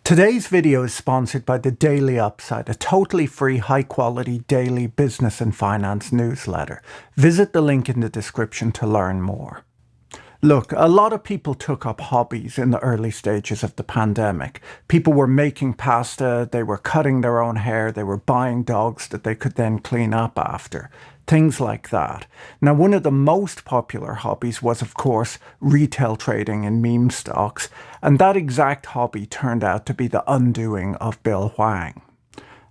Today's video is sponsored by the Daily Upside, a totally free, high-quality daily business and finance newsletter. Visit the link in the description to learn more. Look, a lot of people took up hobbies in the early stages of the pandemic. People were making pasta, they were cutting their own hair, they were buying dogs that they could then clean up after. Things like that. Now, one of the most popular hobbies was, of course, retail trading in meme stocks, and that exact hobby turned out to be the undoing of Bill Hwang.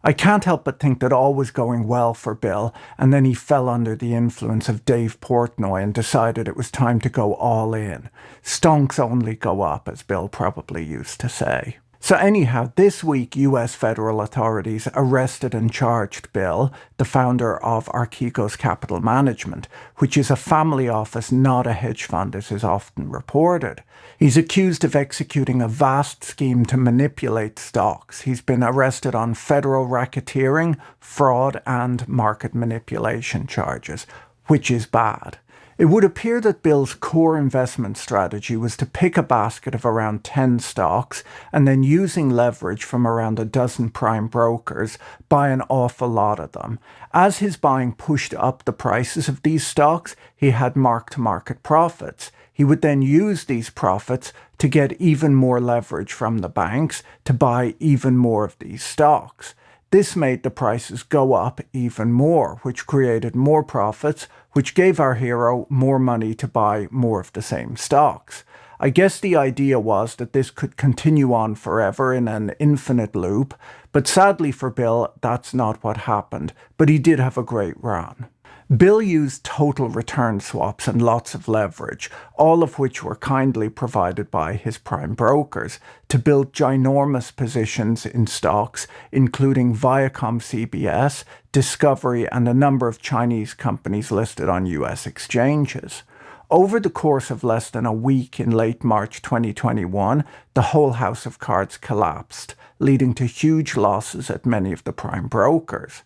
I can't help but think that all was going well for Bill, and then he fell under the influence of Dave Portnoy and decided it was time to go all in. Stonks only go up, as Bill probably used to say. So anyhow, this week US federal authorities arrested and charged Bill, the founder of Archegos Capital Management, which is a family office, not a hedge fund as is often reported. He's accused of executing a vast scheme to manipulate stocks. He's been arrested on federal racketeering, fraud and market manipulation charges, which is bad. It would appear that Bill's core investment strategy was to pick a basket of around 10 stocks and then, using leverage from around a dozen prime brokers, buy an awful lot of them. As his buying pushed up the prices of these stocks, he had mark-to-market profits. He would then use these profits to get even more leverage from the banks to buy even more of these stocks. This made the prices go up even more, which created more profits, which gave our hero more money to buy more of the same stocks. I guess the idea was that this could continue on forever in an infinite loop, but sadly for Bill, that's not what happened, but he did have a great run. Bill used total return swaps and lots of leverage, all of which were kindly provided by his prime brokers, to build ginormous positions in stocks, including Viacom CBS, Discovery, and a number of Chinese companies listed on US exchanges. Over the course of less than a week in late March 2021, the whole house of cards collapsed, leading to huge losses at many of the prime brokers.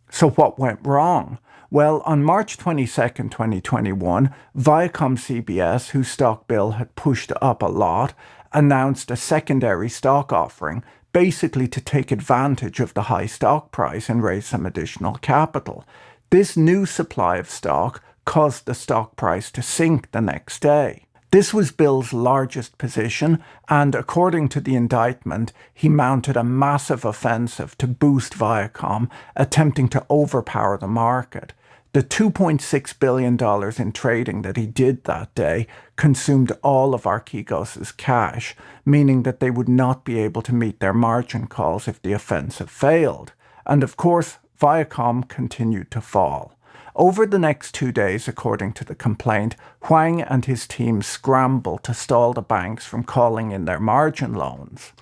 So what went wrong? Well, on March 22, 2021, Viacom CBS, whose stock Bill had pushed up a lot, announced a secondary stock offering, basically to take advantage of the high stock price and raise some additional capital. This new supply of stock caused the stock price to sink the next day. This was Bill's largest position, and according to the indictment, he mounted a massive offensive to boost Viacom, attempting to overpower the market. The $2.6 billion in trading that he did that day consumed all of Archegos' cash, meaning that they would not be able to meet their margin calls if the offensive failed. And of course, Viacom continued to fall. Over the next 2 days, according to the complaint, Hwang and his team scrambled to stall the banks from calling in their margin loans.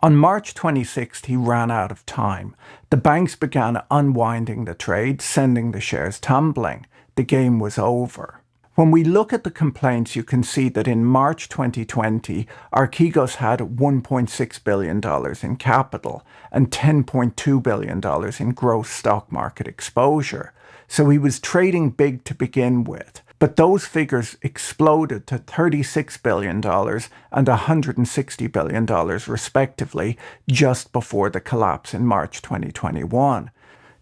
On March 26th, he ran out of time. The banks began unwinding the trade, sending the shares tumbling. The game was over. When we look at the complaints, you can see that in March 2020, Archegos had $1.6 billion in capital and $10.2 billion in gross stock market exposure. So he was trading big to begin with. But those figures exploded to $36 billion and $160 billion respectively just before the collapse in March 2021.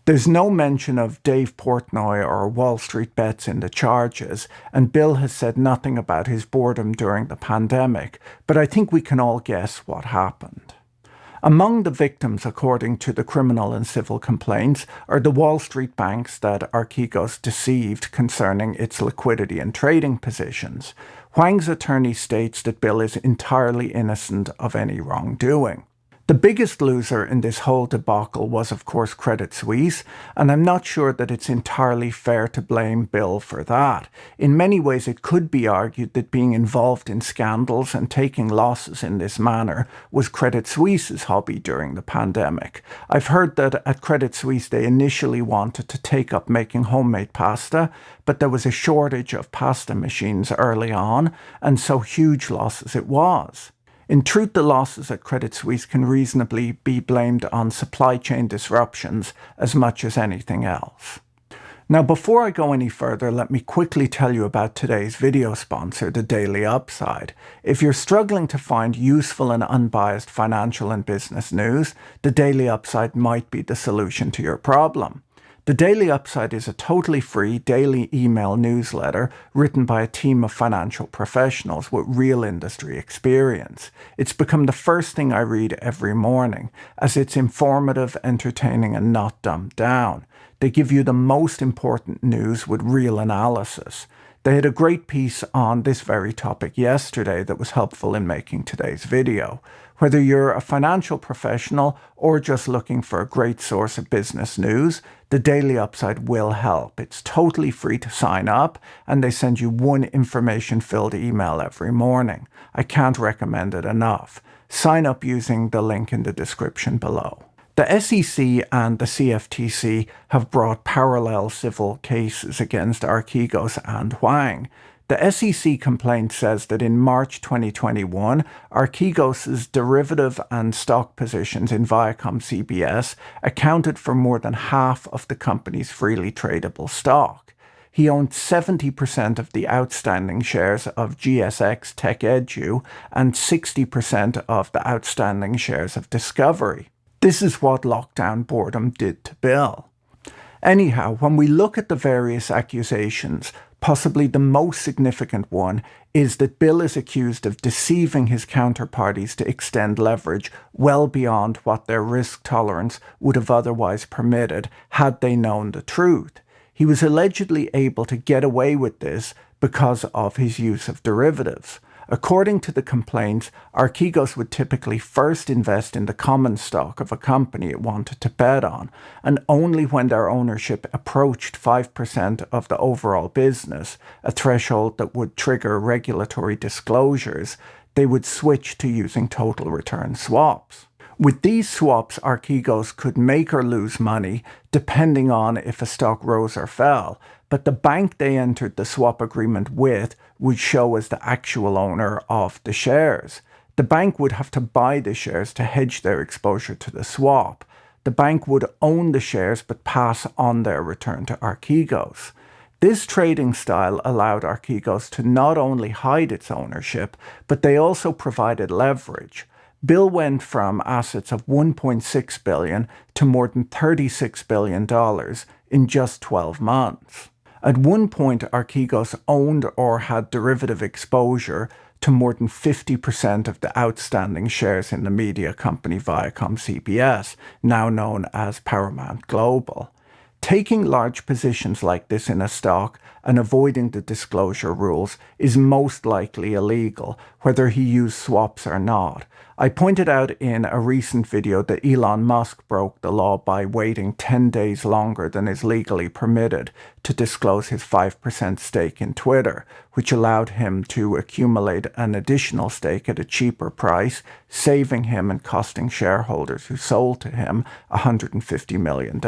There's no mention of Dave Portnoy or Wall Street bets in the charges, and Bill has said nothing about his boredom during the pandemic, but I think we can all guess what happened. Among the victims, according to the criminal and civil complaints, are the Wall Street banks that Archegos deceived concerning its liquidity and trading positions. Hwang's attorney states that Bill is entirely innocent of any wrongdoing. The biggest loser in this whole debacle was, of course, Credit Suisse, and I'm not sure that it's entirely fair to blame Bill for that. In many ways, it could be argued that being involved in scandals and taking losses in this manner was Credit Suisse's hobby during the pandemic. I've heard that at Credit Suisse they initially wanted to take up making homemade pasta, but there was a shortage of pasta machines early on, and so huge losses it was. In truth, the losses at Credit Suisse can reasonably be blamed on supply chain disruptions as much as anything else. Now, before I go any further, let me quickly tell you about today's video sponsor, The Daily Upside. If you're struggling to find useful and unbiased financial and business news, The Daily Upside might be the solution to your problem. The Daily Upside is a totally free daily email newsletter written by a team of financial professionals with real industry experience. It's become the first thing I read every morning, as it's informative, entertaining, and not dumbed down. They give you the most important news with real analysis. They had a great piece on this very topic yesterday that was helpful in making today's video. Whether you're a financial professional or just looking for a great source of business news, the Daily Upside will help. It's totally free to sign up, and they send you one information-filled email every morning. I can't recommend it enough. Sign up using the link in the description below. The SEC and the CFTC have brought parallel civil cases against Archegos and Hwang. The SEC complaint says that in March 2021, Archegos' derivative and stock positions in Viacom CBS accounted for more than half of the company's freely tradable stock. He owned 70% of the outstanding shares of GSX Tech Edu and 60% of the outstanding shares of Discovery. This is what lockdown boredom did to Bill. Anyhow, when we look at the various accusations, possibly the most significant one is that Bill is accused of deceiving his counterparties to extend leverage well beyond what their risk tolerance would have otherwise permitted had they known the truth. He was allegedly able to get away with this because of his use of derivatives. According to the complaints, Archegos would typically first invest in the common stock of a company it wanted to bet on, and only when their ownership approached 5% of the overall business, a threshold that would trigger regulatory disclosures, they would switch to using total return swaps. With these swaps, Archegos could make or lose money depending on if a stock rose or fell, but the bank they entered the swap agreement with would show as the actual owner of the shares. The bank would have to buy the shares to hedge their exposure to the swap. The bank would own the shares but pass on their return to Archegos. This trading style allowed Archegos to not only hide its ownership, but they also provided leverage. Bill went from assets of $1.6 billion to more than $36 billion in just 12 months. At one point, Archegos owned or had derivative exposure to more than 50% of the outstanding shares in the media company Viacom CBS, now known as Paramount Global. Taking large positions like this in a stock and avoiding the disclosure rules is most likely illegal, whether he used swaps or not. I pointed out in a recent video that Elon Musk broke the law by waiting 10 days longer than is legally permitted to disclose his 5% stake in Twitter, which allowed him to accumulate an additional stake at a cheaper price, saving him and costing shareholders who sold to him $150 million.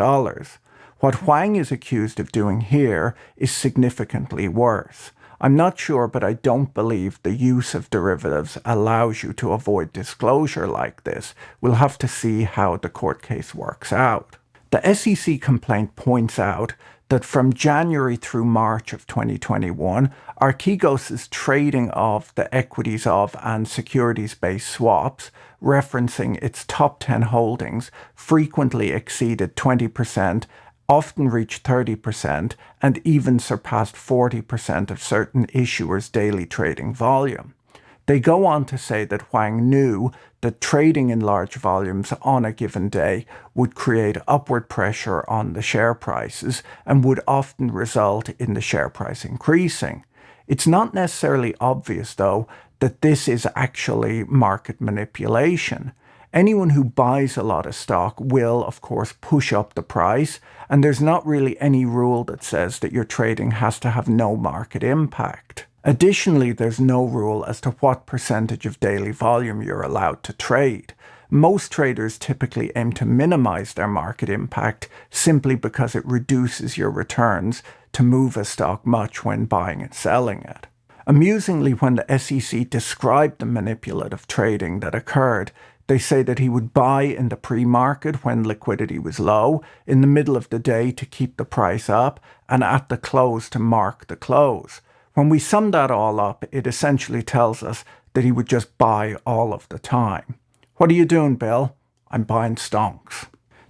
What Hwang is accused of doing here is significantly worse. I'm not sure, but I don't believe the use of derivatives allows you to avoid disclosure like this. We'll have to see how the court case works out. The SEC complaint points out that from January through March of 2021, Archegos' trading of the equities of and securities-based swaps, referencing its top 10 holdings, frequently exceeded 20%, often reached 30%, and even surpassed 40% of certain issuers' daily trading volume. They go on to say that Hwang knew that trading in large volumes on a given day would create upward pressure on the share prices and would often result in the share price increasing. It's not necessarily obvious, though, that this is actually market manipulation. Anyone who buys a lot of stock will, of course, push up the price, and there's not really any rule that says that your trading has to have no market impact. Additionally, there's no rule as to what percentage of daily volume you're allowed to trade. Most traders typically aim to minimize their market impact simply because it reduces your returns to move a stock much when buying and selling it. Amusingly, when the SEC described the manipulative trading that occurred, They say that he would buy in the pre-market when liquidity was low, in the middle of the day to keep the price up, and at the close to mark the close. When we sum that all up, it essentially tells us that he would just buy all of the time. What are you doing, Bill? I'm buying stonks.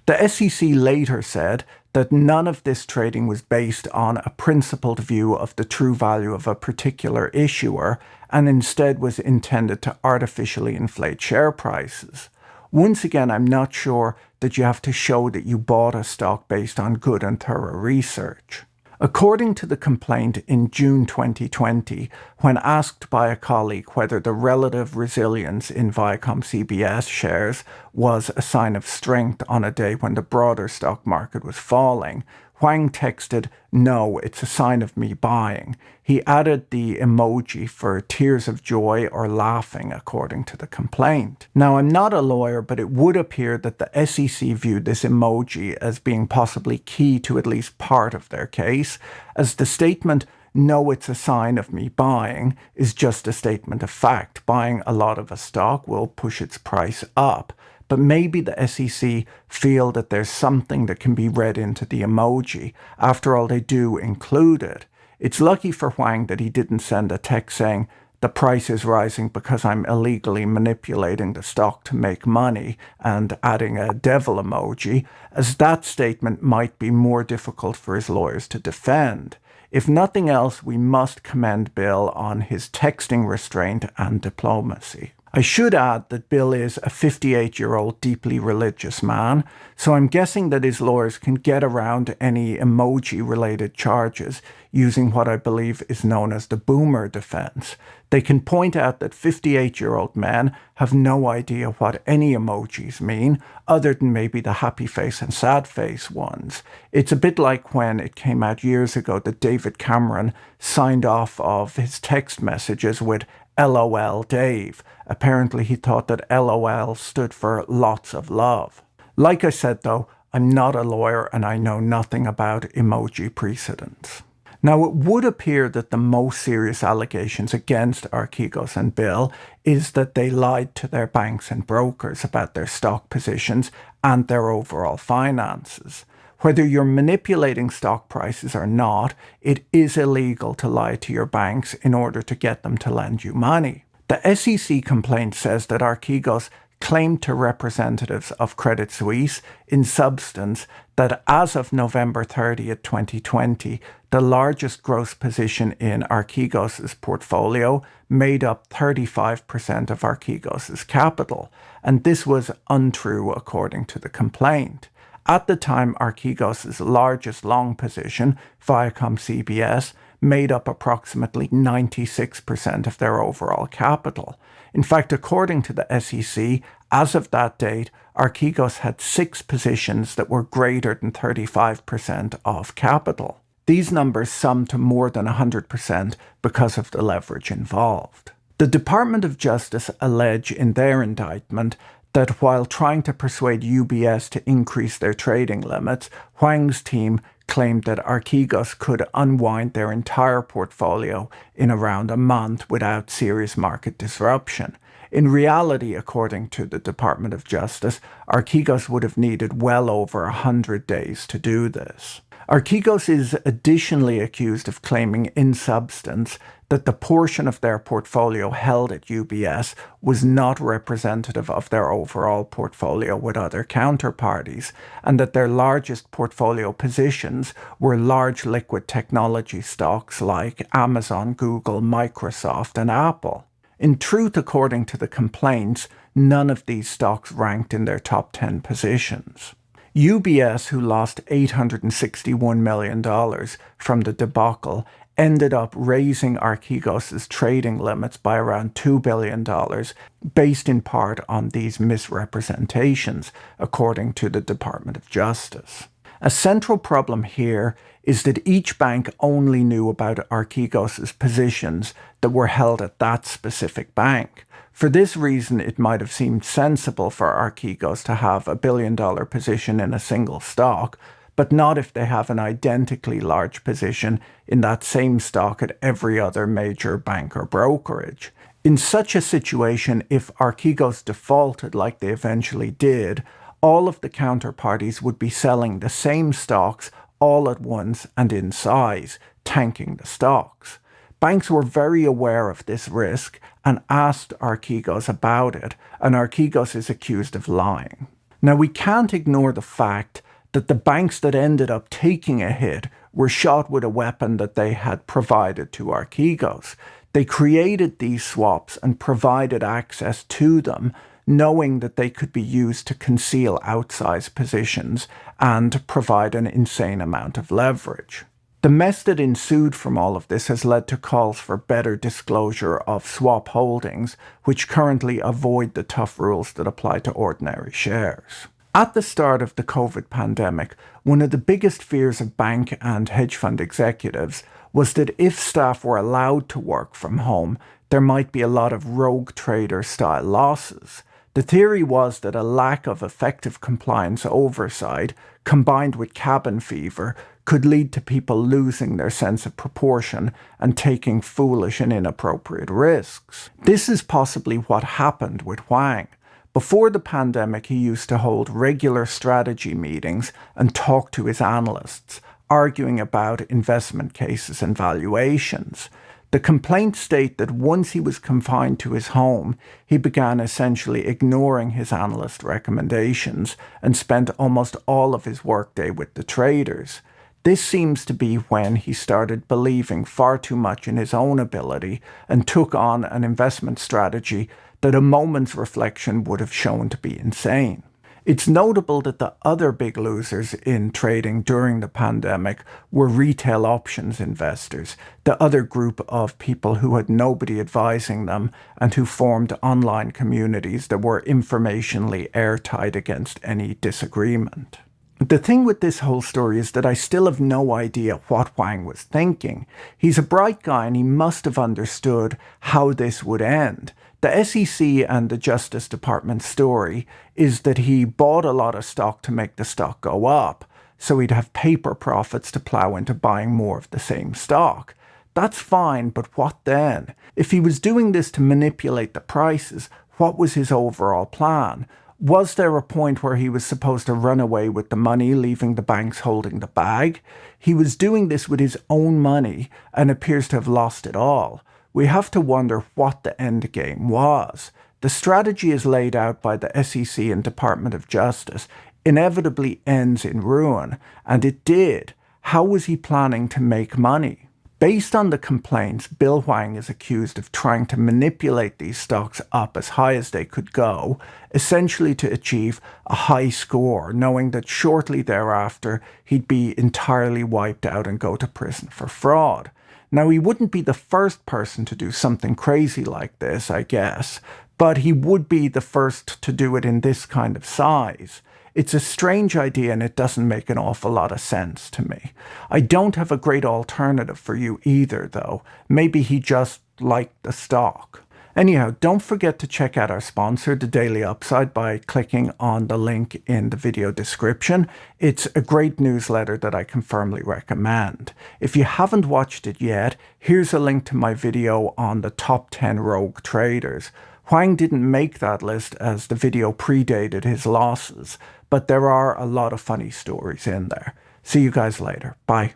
The SEC later said that none of this trading was based on a principled view of the true value of a particular issuer and instead was intended to artificially inflate share prices. Once again, I'm not sure that you have to show that you bought a stock based on good and thorough research. According to the complaint in June 2020, when asked by a colleague whether the relative resilience in Viacom CBS shares was a sign of strength on a day when the broader stock market was falling, Hwang texted, "No, it's a sign of me buying." He added the emoji for tears of joy or laughing, according to the complaint. Now, I'm not a lawyer, but it would appear that the SEC viewed this emoji as being possibly key to at least part of their case, as the statement, "No, it's a sign of me buying," is just a statement of fact. Buying a lot of a stock will push its price up. But maybe the SEC feel that there's something that can be read into the emoji. After all, they do include it. It's lucky for Hwang that he didn't send a text saying, "The price is rising because I'm illegally manipulating the stock to make money," and adding a devil emoji, as that statement might be more difficult for his lawyers to defend. If nothing else, we must commend Bill on his texting restraint and diplomacy. I should add that Bill is a 58-year-old deeply religious man, so I'm guessing that his lawyers can get around any emoji-related charges using what I believe is known as the boomer defense. They can point out that 58-year-old men have no idea what any emojis mean, other than maybe the happy face and sad face ones. It's a bit like when it came out years ago that David Cameron signed off of his text messages with LOL Dave. Apparently he thought that LOL stood for lots of love. Like I said though, I'm not a lawyer and I know nothing about emoji precedents. Now, it would appear that the most serious allegations against Archegos and Bill is that they lied to their banks and brokers about their stock positions and their overall finances. Whether you're manipulating stock prices or not, it is illegal to lie to your banks in order to get them to lend you money. The SEC complaint says that Archegos claimed to representatives of Credit Suisse in substance that as of November 30th, 2020, the largest gross position in Archegos' portfolio made up 35% of Archegos' capital, and this was untrue according to the complaint. At the time, Archegos' largest long position, Viacom CBS, made up approximately 96% of their overall capital. In fact, according to the SEC, as of that date, Archegos had 6 positions that were greater than 35% of capital. These numbers sum to more than 100% because of the leverage involved. The Department of Justice allege in their indictment that while trying to persuade UBS to increase their trading limits, Hwang's team claimed that Archegos could unwind their entire portfolio in around a month without serious market disruption. In reality, according to the Department of Justice, Archegos would have needed well over 100 days to do this. Archegos is additionally accused of claiming in substance that the portion of their portfolio held at UBS was not representative of their overall portfolio with other counterparties, and that their largest portfolio positions were large liquid technology stocks like Amazon, Google, Microsoft, and Apple. In truth, according to the complaints, none of these stocks ranked in their top 10 positions. UBS, who lost $861 million from the debacle, ended up raising Archegos' trading limits by around $2 billion, based in part on these misrepresentations, according to the Department of Justice. A central problem here is that each bank only knew about Archegos' positions that were held at that specific bank. For this reason, it might have seemed sensible for Archegos to have a $1 billion position in a single stock, but not if they have an identically large position in that same stock at every other major bank or brokerage. In such a situation, if Archegos defaulted like they eventually did, all of the counterparties would be selling the same stocks all at once and in size, tanking the stocks. Banks were very aware of this risk and asked Archegos about it, and Archegos is accused of lying. Now, we can't ignore the fact that the banks that ended up taking a hit were shot with a weapon that they had provided to Archegos. They created these swaps and provided access to them, knowing that they could be used to conceal outsized positions and provide an insane amount of leverage. The mess that ensued from all of this has led to calls for better disclosure of swap holdings, which currently avoid the tough rules that apply to ordinary shares. At the start of the COVID pandemic, one of the biggest fears of bank and hedge fund executives was that if staff were allowed to work from home, there might be a lot of rogue trader-style losses. The theory was that a lack of effective compliance oversight, combined with cabin fever, could lead to people losing their sense of proportion and taking foolish and inappropriate risks. This is possibly what happened with Hwang. Before the pandemic, he used to hold regular strategy meetings and talk to his analysts, arguing about investment cases and valuations. The complaints state that once he was confined to his home, he began essentially ignoring his analyst recommendations and spent almost all of his workday with the traders. This seems to be when he started believing far too much in his own ability and took on an investment strategy that a moment's reflection would have shown to be insane. It's notable that the other big losers in trading during the pandemic were retail options investors, the other group of people who had nobody advising them and who formed online communities that were informationally airtight against any disagreement. The thing with this whole story is that I still have no idea what Hwang was thinking. He's a bright guy and he must have understood how this would end. The SEC and the Justice Department story is that he bought a lot of stock to make the stock go up, so he'd have paper profits to plow into buying more of the same stock. That's fine, but what then? If he was doing this to manipulate the prices, what was his overall plan? Was there a point where he was supposed to run away with the money, leaving the banks holding the bag? He was doing this with his own money and appears to have lost it all. We have to wonder what the end game was. The strategy is laid out by the SEC and Department of Justice inevitably ends in ruin, and it did. How was he planning to make money? Based on the complaints, Bill Hwang is accused of trying to manipulate these stocks up as high as they could go, essentially to achieve a high score, knowing that shortly thereafter he'd be entirely wiped out and go to prison for fraud. Now, he wouldn't be the first person to do something crazy like this, I guess, but he would be the first to do it in this kind of size. It's a strange idea and it doesn't make an awful lot of sense to me. I don't have a great alternative for you either, though. Maybe he just liked the stock. Anyhow, don't forget to check out our sponsor, The Daily Upside, by clicking on the link in the video description. It's a great newsletter that I can firmly recommend. If you haven't watched it yet, here's a link to my video on the top 10 rogue traders. Hwang didn't make that list as the video predated his losses, but there are a lot of funny stories in there. See you guys later. Bye.